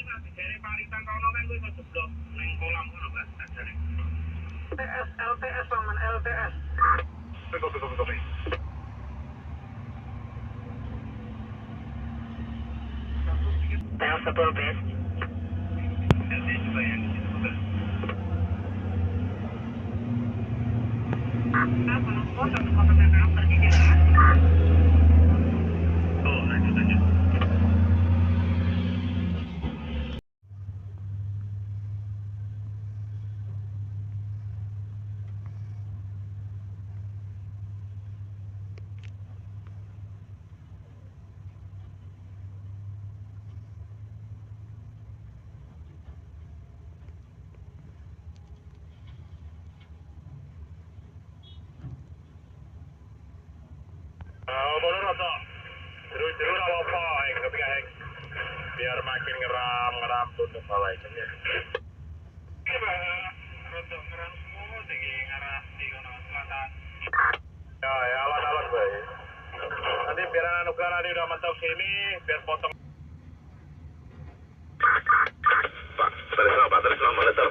Dari paritan rono kan gue iso jeblok ning kolam ngono kan ajare. LTS paman LTS. Kopi. TS satu LTS. LTS juga ya di situ juga. Apa foto yang pergi ke Oh, lanjut. Boleh rasa. Seru-seru apa yang kepikiran biar makin ngeram tunduk bawah itu ya. Untuk ngeram semua tinggi ngarah di kono selatan. Ya alat baik. Nanti biar anak nanti udah mentok sini biar potong. Pak, terus monitor.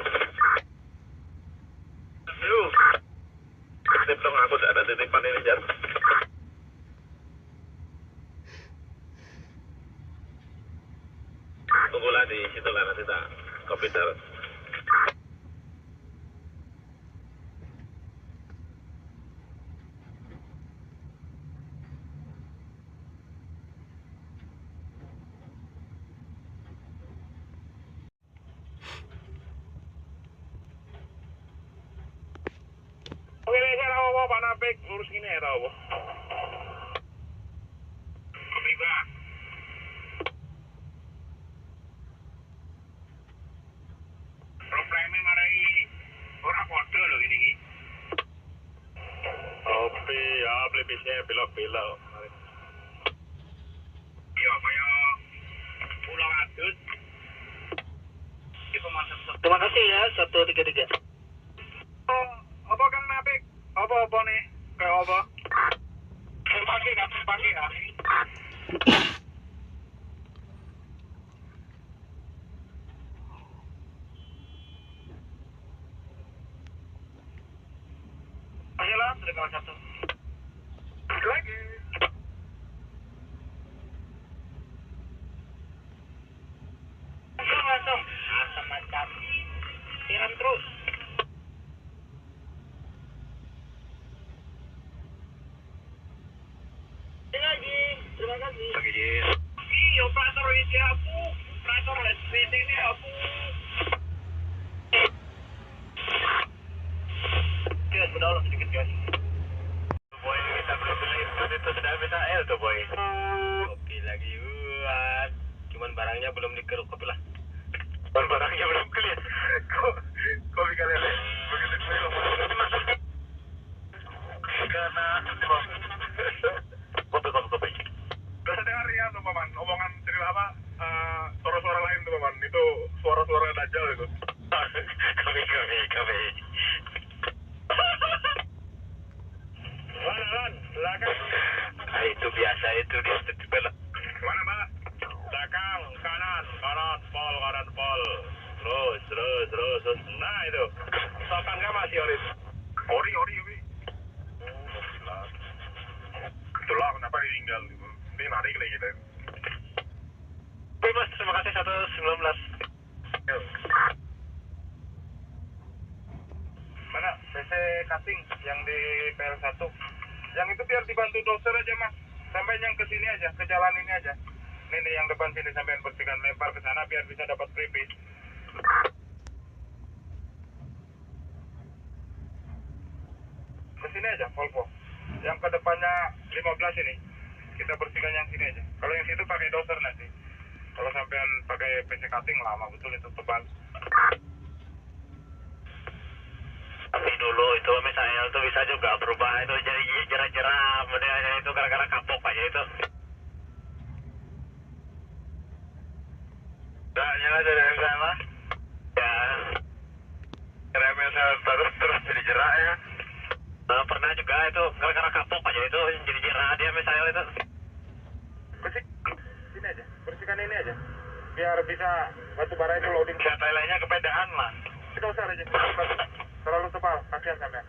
Yuk. Titip dong aku ada titipan ini Jar. Tunggulah di situ lah nanti tak kopi tar. Oke, saya tahu Pak Napik urus ini ya tahu. Kopi Bang. Probleme marai ora podo lho gini iki. Kopi ya beli bisa belok-belok. Iya, kaya Pulau Adut. Terima kasih ya 133. Oh, apa Kang Napik? Apa nih? Kayak apa? Pagi ya. Ayolah, terima kasih. Lagi. Langsung. Asam macam. Siram terus. Lagi. Terima kasih. Lagi, Jin. Iya, operator ini aku. Operator listrik ini aku. Oke, sudah ulang sedikit guys. Boy, kita belum beli itu sudah bisa L tuh boy. Kopi lagi buat. Cuman barangnya belum dikeruk kopi lah. Barangnya belum clear. Kopi kalian begitu clear. Karena kopi. Terus dengar ya tuh paman, omongan cerita apa? Suara-suara lain tuh paman, itu suara-suara dajjal itu. Kopi. Lan, belakang. Nah, itu biasa itu dia belok. Mana mbak? Belakang, kanan, pol. Terus. Nah itu. Sopan kan masih ori. Ori. Itulah kenapa ditinggal gitu. Ini narik lagi kita. Oke mas, terima kasih 119. Mana PC cutting yang di PL1? Yang itu biar dibantu doser aja mas. Sampai yang ke sini aja, ke jalan ini aja. Ini yang depan sini sampai bersihkan lempar ke sana biar bisa dapat freebie. Ke sini aja, Volvo. Yang ke depannya 15 ini. Kita bersihkan yang sini aja. Kalau yang situ pakai doser nanti. Kalau sampean pakai PC cutting lama betul itu tebal. Tapi dulu itu misalnya itu bisa juga berubah itu jadi jerah-jerah, modelnya itu gara-gara kapok aja itu. Nah, nyala dari yang mas? Ya, remnya saya terus jadi jerah ya. Nah, pernah juga itu gara-gara kapok aja itu jadi jerah dia misalnya itu. Bersih, sini aja, bersihkan ini aja. biar bisa batu bara itu loading. Ya, lainnya kepedean, Mas. Tidak usah aja, terlalu tebal, kasihan sampai.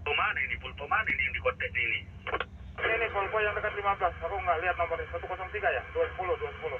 Pemana ini, pulpo mana ini yang di kontak ini? Ini pulpo yang dekat 15, aku nggak lihat nomornya, 103 ya, 210.